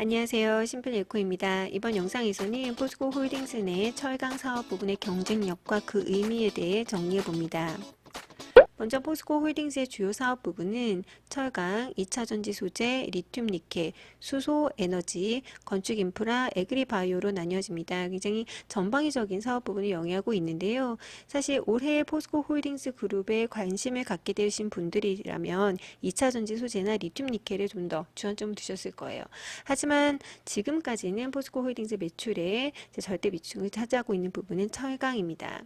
안녕하세요. 심플에코입니다. 이번 영상에서는 포스코 홀딩스 내 철강 사업 부분의 경쟁력과 그 의미에 대해 정리해 봅니다. 먼저 포스코 홀딩스의 주요 사업 부분은 철강, 2차전지 소재, 리튬 니켈, 수소 에너지, 건축 인프라, 에그리바이오로 나뉘어집니다. 굉장히 전방위적인 사업 부분을 영위하고 있는데요. 사실 올해 포스코 홀딩스 그룹에 관심을 갖게 되신 분들이라면 2차전지 소재나 리튬 니켈에 좀 더 주안점을 두셨을 거예요. 하지만 지금까지는 포스코 홀딩스 매출의 절대 비중을 차지하고 있는 부분은 철강입니다.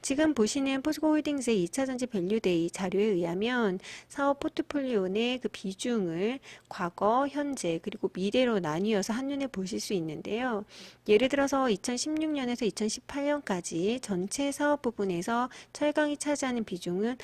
지금 보시는 포스코 홀딩스의 2차전지 밸류데이 자료에 의하면 사업 포트폴리오 내 그 비중을 과거, 현재, 그리고 미래로 나뉘어서 한눈에 보실 수 있는데요. 예를 들어서 2016년에서 2018년까지 전체 사업 부분에서 철강이 차지하는 비중은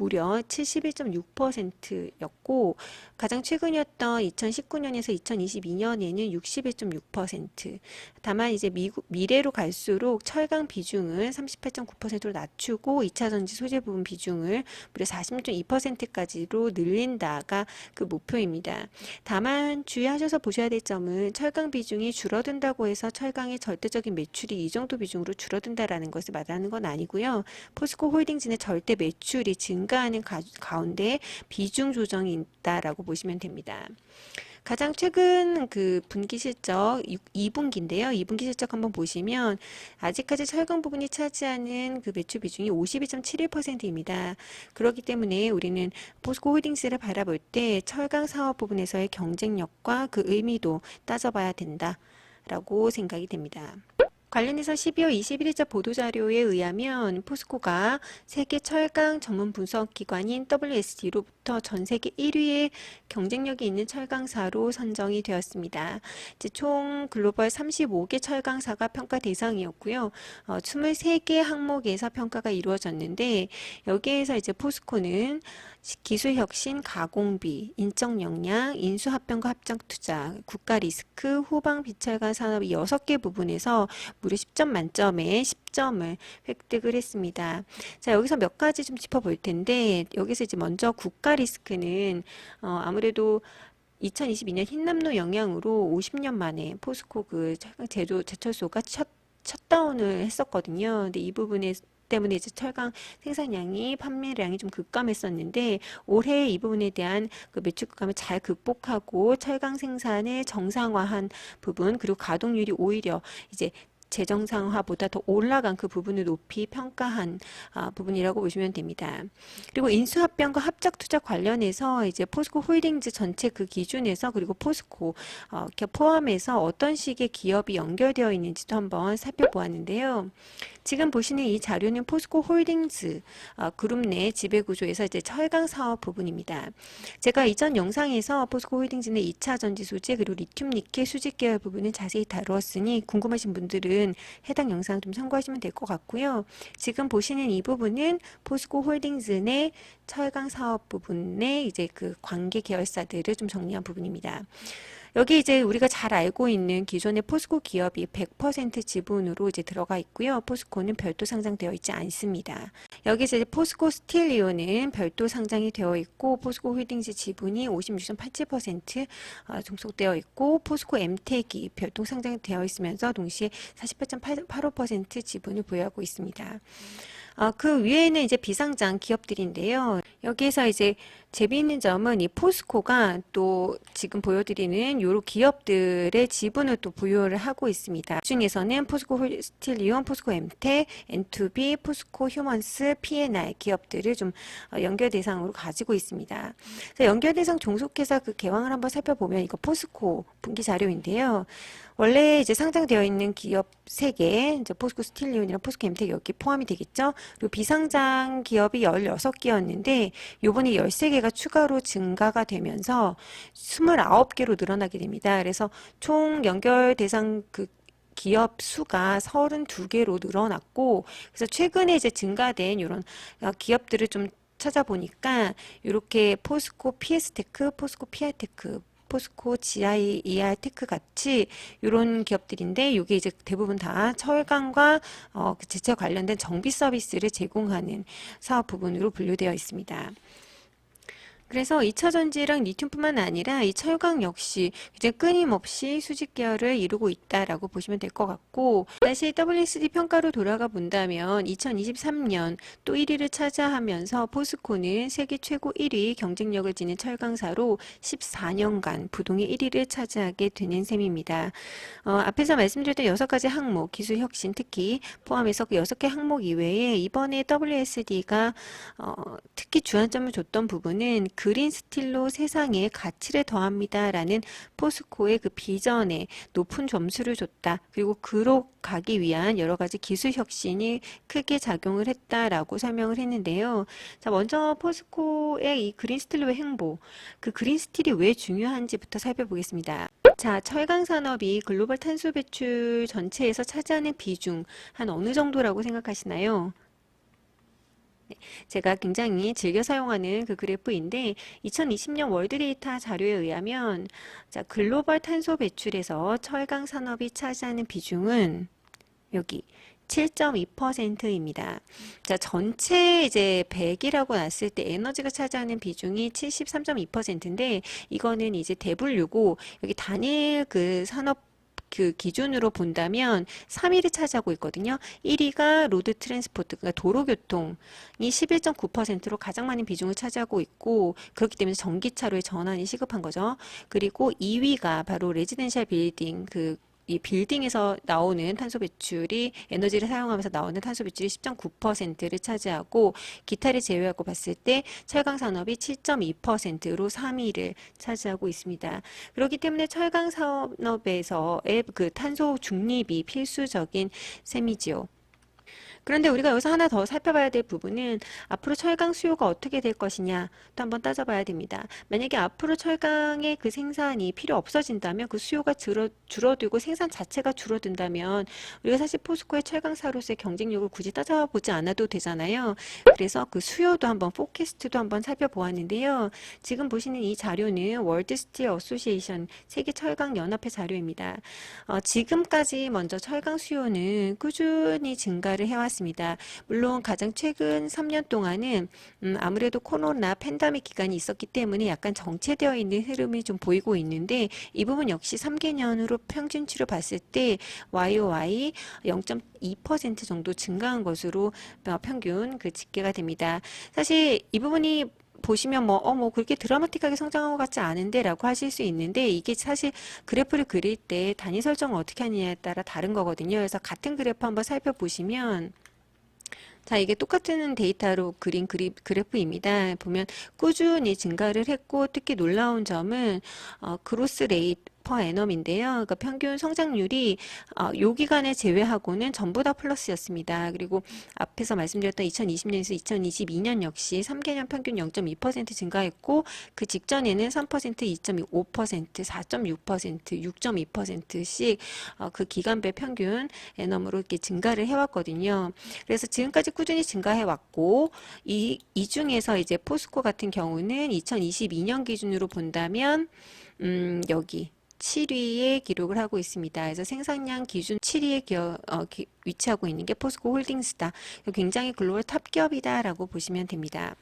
무려 71.6%였고 가장 최근이었던 2019년에서 2022년에는 61.6%. 다만 이제 미래로 갈수록 철강 비중을 38.9%로 낮추고 2차전지 소재 부분 비중을 무려 46.2%까지로 늘린다가 그 목표입니다. 다만 주의하셔서 보셔야 될 점은 철강 비중이 줄어든다고 해서 철강의 절대적인 매출이 이 정도 비중으로 줄어든다라는 것을 말하는 건 아니고요. 포스코 홀딩스의 절대 매출이 증가하는 가운데 비중 조정이 있다라고 보시면 됩니다. 가장 최근 그 분기 실적 2분기인데요. 2분기 실적 한번 보시면 아직까지 철강 부분이 차지하는 그 매출 비중이 52.71%입니다. 그렇기 때문에 우리는 포스코 홀딩스를 바라볼 때 철강 사업 부분에서의 경쟁력과 그 의미도 따져봐야 된다라고 생각이 됩니다. 관련해서 12월 21일자 보도자료에 의하면 포스코가 세계 철강 전문 분석 기관인 WSD로부터 전 세계 1위의 경쟁력이 있는 철강사로 선정이 되었습니다. 총 글로벌 35개 철강사가 평가 대상이었고요. 23개 항목에서 평가가 이루어졌는데 여기에서 이제 포스코는 기술혁신, 가공비, 인적 역량, 인수합병과 합작투자, 국가 리스크, 후방 비철강 산업 6개 부분에서 무려 10점 만점에 10점을 획득을 했습니다. 자, 여기서 몇 가지 좀 짚어볼 텐데 여기서 이제 먼저 국가 리스크는 아무래도 2022년 흰남노 영향으로 50년 만에 포스코 그 제철소가 셧다운을 했었거든요. 근데 이 부분에 때문에 이제 철강 생산량이 판매량이 좀 급감했었는데 올해 이 부분에 대한 그 매출 급감을 잘 극복하고 철강 생산을 정상화한 부분 그리고 가동률이 오히려 이제 재정상화보다 더 올라간 그 부분을 높이 평가한 부분이라고 보시면 됩니다. 그리고 인수합병과 합작투자 관련해서 이제 포스코 홀딩즈 전체 그 기준에서 그리고 포스코 포함해서 어떤 식의 기업이 연결되어 있는지도 한번 살펴보았는데요. 지금 보시는 이 자료는 포스코 홀딩즈 그룹 내 지배구조에서 이제 철강 사업 부분입니다. 제가 이전 영상에서 포스코 홀딩즈는 2차 전지 소재 그리고 리튬 니켈 수직 계열 부분을 자세히 다루었으니 궁금하신 분들은 해당 영상 좀 참고하시면 될 것 같고요. 지금 보시는 이 부분은 포스코 홀딩즈 내 철강 사업 부분의 이제 그 관계 계열사들을 좀 정리한 부분입니다. 여기 이제 우리가 잘 알고 있는 기존의 포스코 기업이 100% 지분으로 이제 들어가 있고요. 포스코는 별도 상장되어 있지 않습니다. 여기서 이제 포스코 스틸리온은 별도 상장이 되어 있고 포스코 홀딩스 지분이 56.87% 종속되어 있고 포스코 엠텍이 별도 상장되어 있으면서 동시에 48.85% 지분을 보유하고 있습니다. 그 위에는 이제 비상장 기업들인데요. 여기에서 이제 재미있는 점은 이 포스코가 또 지금 보여드리는 요런 기업들의 지분을 또 보유를 하고 있습니다. 그 중에서는 포스코 스틸리온, 포스코 엠텍, N2B, 포스코 휴먼스, P&R 기업들을 좀 연결 대상으로 가지고 있습니다. 연결 대상 종속회사 그 개황을 한번 살펴보면 이거 포스코 분기 자료인데요. 원래 이제 상장되어 있는 기업 3개, 이제 포스코 스틸리온이랑 포스코 엠텍 여기 포함이 되겠죠. 그리고 비상장 기업이 16개였는데 요번에 13개가 추가로 증가가 되면서 29개로 늘어나게 됩니다. 그래서 총 연결 대상 그 기업 수가 32개로 늘어났고 그래서 최근에 이제 증가된 이런 기업들을 좀 찾아보니까 이렇게 포스코 PS테크, 포스코 PR테크 포스코, GI, ER테크 같이 이런 기업들인데 이게 이제 대부분 다 철강과 제철 관련된 정비 서비스를 제공하는 사업 부분으로 분류되어 있습니다. 그래서 2차 전지랑 리튬뿐만 아니라 이 철강 역시 이제 끊임없이 수직 계열을 이루고 있다라고 보시면 될 것 같고, 다시 WSD 평가로 돌아가 본다면 2023년 또 1위를 차지하면서 포스코는 세계 최고 1위 경쟁력을 지닌 철강사로 14년간 부동의 1위를 차지하게 되는 셈입니다. 앞에서 말씀드렸던 6가지 항목, 기술 혁신 특히 포함해서 그 6개 항목 이외에 이번에 WSD가 특히 주안점을 줬던 부분은 그린 스틸로 세상에 가치를 더합니다라는 포스코의 그 비전에 높은 점수를 줬다. 그리고 그로 가기 위한 여러 가지 기술 혁신이 크게 작용을 했다라고 설명을 했는데요. 자, 먼저 포스코의 이 그린 스틸로의 행보, 그 그린 스틸이 왜 중요한지부터 살펴보겠습니다. 자, 철강 산업이 글로벌 탄소 배출 전체에서 차지하는 비중 한 어느 정도라고 생각하시나요? 제가 굉장히 즐겨 사용하는 그 그래프인데 2020년 월드데이터 자료에 의하면 자, 글로벌 탄소 배출에서 철강 산업이 차지하는 비중은 여기 7.2%입니다. 자, 전체 이제 100이라고 놨을 때 에너지가 차지하는 비중이 73.2%인데 이거는 이제 대분류고 여기 단일 그 산업 그 기준으로 본다면 3위를 차지하고 있거든요. 1위가 로드 트랜스포트, 그러니까 도로교통이 11.9%로 가장 많은 비중을 차지하고 있고 그렇기 때문에 전기차로의 전환이 시급한 거죠. 그리고 2위가 바로 레지덴셜 빌딩, 이 빌딩에서 나오는 탄소 배출이 에너지를 사용하면서 나오는 탄소 배출이 10.9%를 차지하고 기타를 제외하고 봤을 때 철강 산업이 7.2%로 3위를 차지하고 있습니다. 그렇기 때문에 철강 산업에서의 그 탄소 중립이 필수적인 셈이지요. 그런데 우리가 여기서 하나 더 살펴봐야 될 부분은 앞으로 철강 수요가 어떻게 될 것이냐 또 한번 따져봐야 됩니다. 만약에 앞으로 철강의 그 생산이 필요 없어진다면 그 수요가 줄어들고 생산 자체가 줄어든다면 우리가 사실 포스코의 철강사로서의 경쟁력을 굳이 따져보지 않아도 되잖아요. 그래서 그 수요도 한번 포캐스트도 한번 살펴보았는데요. 지금 보시는 이 자료는 월드 스틸 어소시에이션 세계 철강 연합회 자료입니다. 지금까지 먼저 철강 수요는 꾸준히 증가를 해왔습니다. 물론 가장 최근 3년 동안은 아무래도 코로나 팬데믹 기간이 있었기 때문에 약간 정체되어 있는 흐름이 좀 보이고 있는데 이 부분 역시 3개년으로 평균치로 봤을 때 YOY 0.2% 정도 증가한 것으로 평균 그 집계가 됩니다. 사실 이 부분이 보시면 뭐 그렇게 드라마틱하게 성장한 것 같지 않은데 라고 하실 수 있는데 이게 사실 그래프를 그릴 때 단위 설정을 어떻게 하느냐에 따라 다른 거거든요. 그래서 같은 그래프 한번 살펴보시면 자, 이게 똑같은 데이터로 그린 그래프입니다. 보면 꾸준히 증가를 했고 특히 놀라운 점은 그로스 레이트 퍼 애넘인데요. 그러니까 평균 성장률이 요 기간에 제외하고는 전부 다 플러스였습니다. 그리고 앞에서 말씀드렸던 2020년에서 2022년 역시 3개년 평균 0.2% 증가했고 그 직전에는 3%, 2.5%, 4.6%, 6.2%씩 그 기간별 평균 애넘으로 이렇게 증가를 해왔거든요. 그래서 지금까지 꾸준히 증가해 왔고 이 중에서 이제 포스코 같은 경우는 2022년 기준으로 본다면 여기 7위에 기록을 하고 있습니다. 그래서 생산량 기준 7위에 위치하고 있는 게 포스코 홀딩스다. 굉장히 글로벌 탑기업이다라고 보시면 됩니다.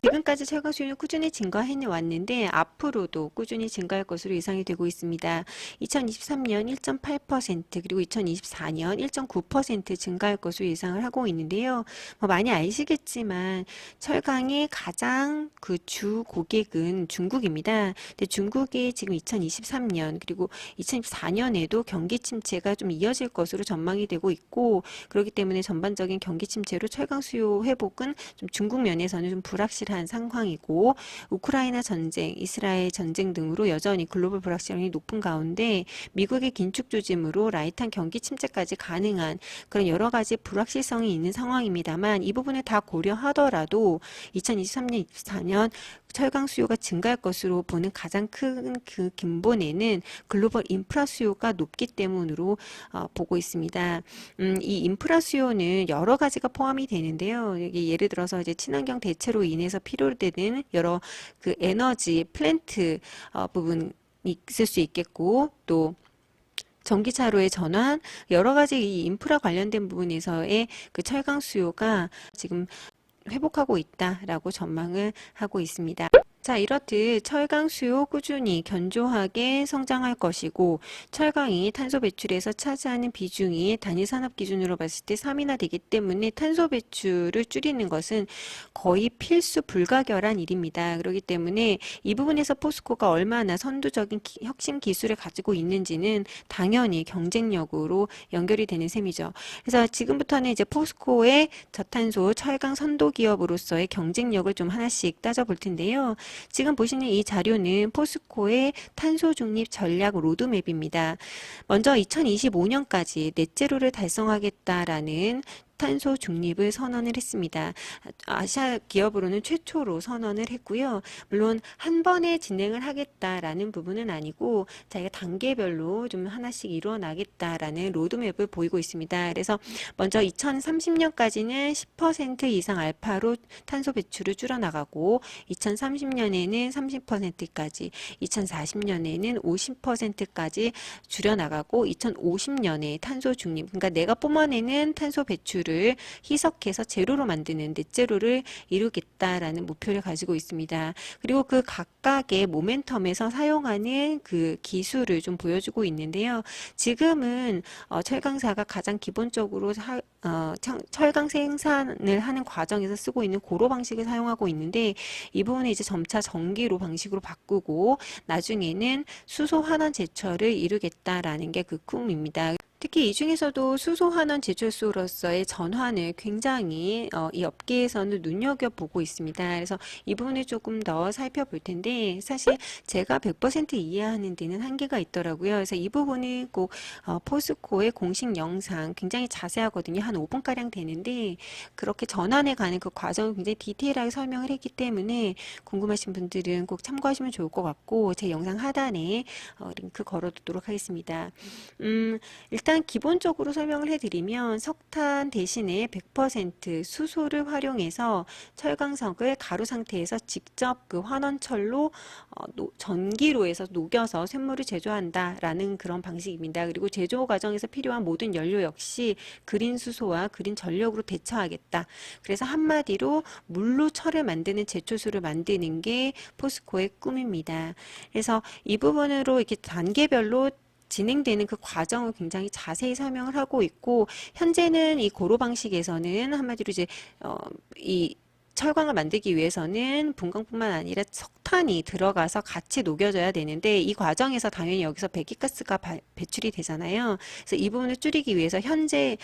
지금까지 철강 수요는 꾸준히 증가해 왔는데 앞으로도 꾸준히 증가할 것으로 예상이 되고 있습니다. 2023년 1.8% 그리고 2024년 1.9% 증가할 것으로 예상을 하고 있는데요. 많이 아시겠지만 철강의 가장 그 주 고객은 중국입니다. 근데 중국이 지금 2023년 그리고 2024년에도 경기 침체가 좀 이어질 것으로 전망이 되고 있고 그렇기 때문에 전반적인 경기 침체로 철강 수요 회복은 좀 중국 면에서는 좀 불확실한 상황이고 우크라이나 전쟁, 이스라엘 전쟁 등으로 여전히 글로벌 불확실성이 높은 가운데 미국의 긴축 조짐으로 라이트한 경기 침체까지 가능한 그런 여러 가지 불확실성이 있는 상황입니다만 이 부분을 다 고려하더라도 2023년, 24년 철강 수요가 증가할 것으로 보는 가장 큰 그 근본에는 글로벌 인프라 수요가 높기 때문으로 보고 있습니다. 이 인프라 수요는 여러 가지가 포함이 되는데요. 예를 들어서 이제 친환경 대체로 인해서 필요되는 여러 그 에너지 플랜트 부분이 있을 수 있겠고 또 전기차로의 전환 여러 가지 이 인프라 관련된 부분에서의 그 철강 수요가 지금 회복하고 있다라고 전망을 하고 있습니다. 자, 이렇듯 철강 수요 꾸준히 견조하게 성장할 것이고, 철강이 탄소 배출에서 차지하는 비중이 단위 산업 기준으로 봤을 때 3이나 되기 때문에 탄소 배출을 줄이는 것은 거의 필수 불가결한 일입니다. 그렇기 때문에 이 부분에서 포스코가 얼마나 선두적인 혁신 기술을 가지고 있는지는 당연히 경쟁력으로 연결이 되는 셈이죠. 그래서 지금부터는 이제 포스코의 저탄소 철강 선도 기업으로서의 경쟁력을 좀 하나씩 따져볼 텐데요. 지금 보시는 이 자료는 포스코의 탄소 중립 전략 로드맵입니다. 먼저 2025년까지 넷제로를 달성하겠다라는 탄소 중립을 선언을 했습니다. 아시아 기업으로는 최초로 선언을 했고요. 물론 한 번에 진행을 하겠다라는 부분은 아니고 자기가 단계별로 좀 하나씩 이루어나겠다라는 로드맵을 보이고 있습니다. 그래서 먼저 2030년까지는 10% 이상 알파로 탄소 배출을 줄여나가고 2030년에는 30%까지, 2040년에는 50%까지 줄여나가고 2050년에 탄소 중립, 그러니까 내가 뿜어내는 탄소 배출을 희석해서 제로로 만드는 넷제로를 이루겠다라는 목표를 가지고 있습니다. 그리고 그 각각의 모멘텀에서 사용하는 그 기술을 좀 보여주고 있는데요. 지금은 철강사가 가장 기본적으로 철강 생산을 하는 과정에서 쓰고 있는 고로 방식을 사용하고 있는데 이 부분을 이제 점차 전기로 방식으로 바꾸고 나중에는 수소 환원 제철을 이루겠다라는 게 그 꿈입니다. 특히 이 중에서도 수소 환원 제철소로서의 전환을 굉장히 이 업계에서는 눈여겨보고 있습니다. 그래서 이 부분을 조금 더 살펴볼 텐데 사실 제가 100% 이해하는 데는 한계가 있더라고요. 그래서 이 부분은 꼭 포스코의 공식 영상 굉장히 자세하거든요. 한 5분가량 되는데 그렇게 전환해 가는 그 과정을 굉장히 디테일하게 설명을 했기 때문에 궁금하신 분들은 꼭 참고하시면 좋을 것 같고 제 영상 하단에 링크 걸어두도록 하겠습니다. 일단 기본적으로 설명을 해드리면 석탄 대신에 100% 수소를 활용해서 철강석을 가루 상태에서 직접 그 환원철로 전기로 해서 녹여서 쇳물을 제조한다라는 그런 방식입니다. 그리고 제조 과정에서 필요한 모든 연료 역시 그린 수소와 그린 전력으로 대처하겠다. 그래서 한마디로 물로 철을 만드는 제초수를 만드는 게 포스코의 꿈입니다. 그래서 이 부분으로 이렇게 단계별로 진행되는 그 과정을 굉장히 자세히 설명을 하고 있고 현재는 이 고로 방식에서는 한마디로 이제 이 철강을 만들기 위해서는 분광뿐만 아니라 석탄이 들어가서 같이 녹여져야 되는데 이 과정에서 당연히 여기서 배기가스가 배출이 되잖아요. 그래서 이 부분을 줄이기 위해서 현재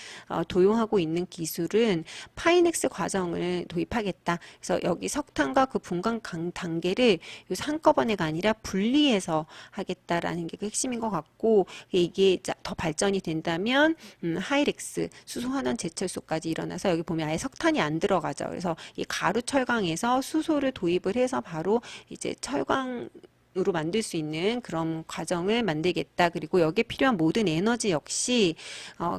도용하고 있는 기술은 파이넥스 과정을 도입하겠다. 그래서 여기 석탄과 그 분광 단계를 한꺼번에가 아니라 분리해서 하겠다라는 게 그 핵심인 것 같고 이게 더 발전이 된다면 하이렉스 수소환원 제철소까지 일어나서 여기 보면 아예 석탄이 안 들어가죠. 그래서 이 가루 철강에서 수소를 도입을 해서 바로 이제 철강으로 만들 수 있는 그런 과정을 만들겠다. 그리고 여기에 필요한 모든 에너지 역시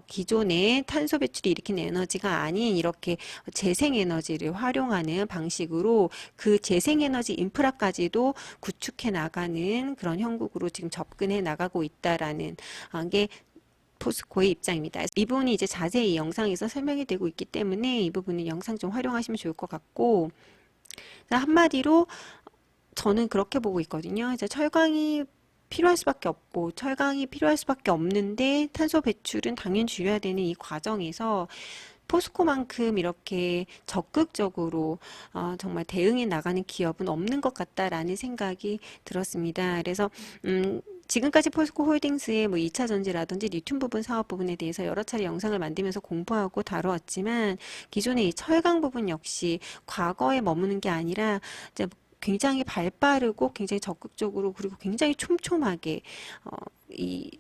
기존의 탄소 배출이 일으킨 에너지가 아닌 이렇게 재생에너지를 활용하는 방식으로 그 재생에너지 인프라까지도 구축해 나가는 그런 형국으로 지금 접근해 나가고 있다라는 게 포스코의 입장입니다. 이 부분이 이제 자세히 영상에서 설명이 되고 있기 때문에 이 부분은 영상 좀 활용하시면 좋을 것 같고 한마디로 저는 그렇게 보고 있거든요. 이제 철강이 필요할 수밖에 없고 철강이 필요할 수밖에 없는데 탄소 배출은 당연히 줄여야 되는 이 과정에서 포스코만큼 이렇게 적극적으로 정말 대응해 나가는 기업은 없는 것 같다라는 생각이 들었습니다. 그래서 지금까지 포스코 홀딩스의 뭐 2차 전지라든지 리튬 부분 사업 부분에 대해서 여러 차례 영상을 만들면서 공부하고 다루었지만 기존의 이 철강 부분 역시 과거에 머무는 게 아니라 이제 굉장히 발빠르고 굉장히 적극적으로 그리고 굉장히 촘촘하게 이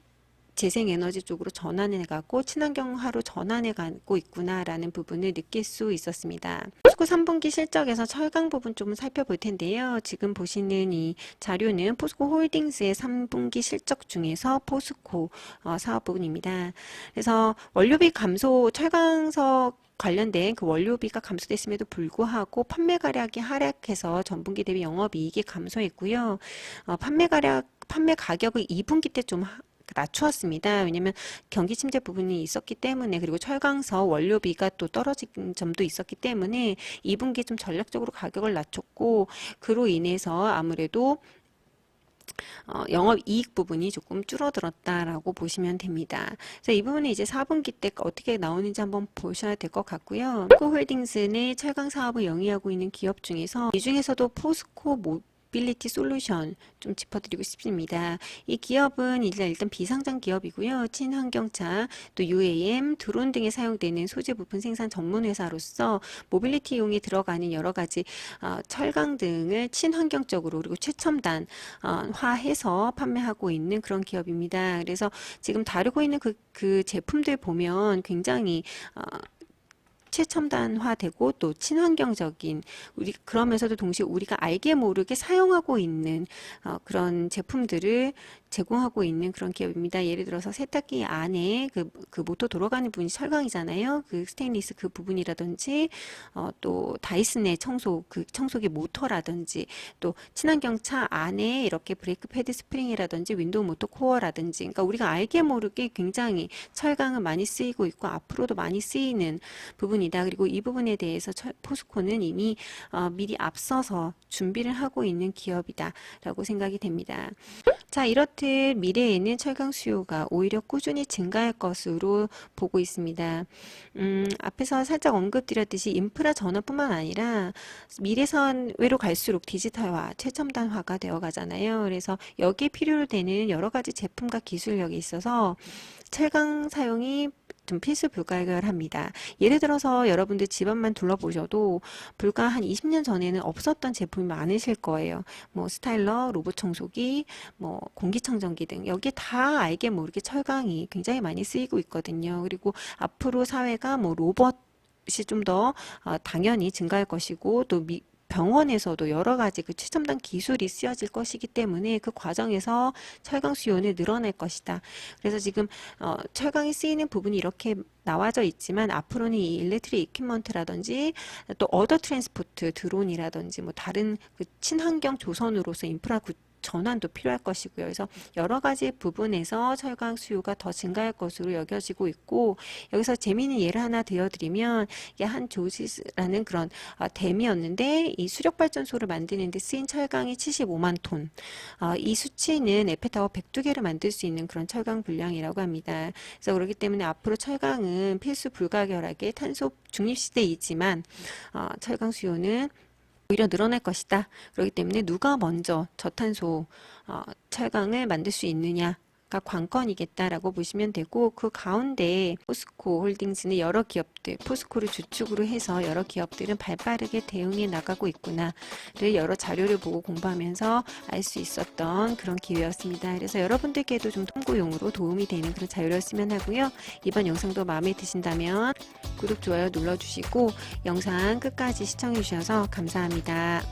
재생에너지 쪽으로 전환해가고 친환경화로 전환해가고 있구나라는 부분을 느낄 수 있었습니다. 포스코 3분기 실적에서 철강 부분 좀 살펴볼 텐데요. 지금 보시는 이 자료는 포스코 홀딩스의 3분기 실적 중에서 포스코 사업 부분입니다. 그래서 원료비 감소, 철강석 관련된 그 원료비가 감소됐음에도 불구하고 판매 가격이 하락해서 전분기 대비 영업이익이 감소했고요. 판매 가격을 2분기 때 좀 낮추었습니다. 왜냐면 경기 침체 부분이 있었기 때문에, 그리고 철강서 원료비가 또 떨어진 점도 있었기 때문에 2분기에 좀 전략적으로 가격을 낮췄고, 그로 인해서 아무래도 영업이익 부분이 조금 줄어들었다라고 보시면 됩니다. 그래서 이 부분은 이제 4분기 때 어떻게 나오는지 한번 보셔야 될 것 같고요. 포스코홀딩스 내 철강 사업을 영위하고 있는 기업 중에서 이 중에서도 포스코 모빌리티 솔루션 좀 짚어드리고 싶습니다. 이 기업은 일단 비상장 기업이고요. 친환경차, 또 UAM, 드론 등에 사용되는 소재 부품 생산 전문 회사로서 모빌리티용에 들어가는 여러 가지 철강 등을 친환경적으로 그리고 최첨단화해서 판매하고 있는 그런 기업입니다. 그래서 지금 다루고 있는 그 제품들 보면 굉장히 최첨단화되고 또 친환경적인, 그러면서도 동시에 우리가 알게 모르게 사용하고 있는 그런 제품들을 제공하고 있는 그런 기업입니다. 예를 들어서 세탁기 안에 그 모터 돌아가는 부분이 철강이잖아요. 그 스테인리스 그 부분이라든지 또 다이슨의 청소기 모터라든지, 또 친환경 차 안에 이렇게 브레이크 패드 스프링이라든지 윈도우 모터 코어라든지, 그러니까 우리가 알게 모르게 굉장히 철강은 많이 쓰이고 있고 앞으로도 많이 쓰이는 부분이다. 그리고 이 부분에 대해서 포스코는 이미 미리 앞서서 준비를 하고 있는 기업이다라고 생각이 됩니다. 자, 이렇듯 미래에는 철강 수요가 오히려 꾸준히 증가할 것으로 보고 있습니다. 앞에서 살짝 언급드렸듯이 인프라 전환뿐만 아니라 미래선외로 갈수록 디지털화, 최첨단화가 되어 가잖아요. 그래서 여기에 필요로 되는 여러 가지 제품과 기술력이 있어서 철강 사용이 좀 필수 불가결합니다. 예를 들어서 여러분들 집안만 둘러보셔도 불과 한 20년 전에는 없었던 제품이 많으실 거예요. 뭐 스타일러, 로봇 청소기, 뭐 공기청정기 등 여기에 다 알게 모르게 철강이 굉장히 많이 쓰이고 있거든요. 그리고 앞으로 사회가 뭐 로봇이 좀 더 당연히 증가할 것이고, 또 병원에서도 여러 가지 그 최첨단 기술이 쓰여질 것이기 때문에 그 과정에서 철강 수요는 늘어날 것이다. 그래서 지금 철강이 쓰이는 부분이 이렇게 나와져 있지만 앞으로는 이 일렉트릭 이퀴먼트라든지 또 어더 트랜스포트 드론이라든지 뭐 다른 그 친환경 조선으로서 인프라 전환도 필요할 것이고요. 그래서 여러 가지 부분에서 철강 수요가 더 증가할 것으로 여겨지고 있고, 여기서 재미있는 예를 하나 들어드리면, 이게 한 조지스라는 그런 댐이었는데 이 수력발전소를 만드는 데 쓰인 철강이 75만 톤. 이 수치는 에펠타워 102개를 만들 수 있는 그런 철강 분량이라고 합니다. 그래서 그렇기 때문에 앞으로 철강은 필수 불가결하게 탄소 중립 시대이지만 철강 수요는 오히려 늘어날 것이다. 그렇기 때문에 누가 먼저 저탄소 철강을 만들 수 있느냐가 관건이겠다라고 보시면 되고, 그 가운데 포스코 홀딩스는 여러 기업들, 포스코를 주축으로 해서 여러 기업들은 발빠르게 대응해 나가고 있구나를 여러 자료를 보고 공부하면서 알 수 있었던 그런 기회였습니다. 그래서 여러분들께도 좀 참고용으로 도움이 되는 그런 자료였으면 하고요. 이번 영상도 마음에 드신다면 구독, 좋아요 눌러주시고 영상 끝까지 시청해 주셔서 감사합니다.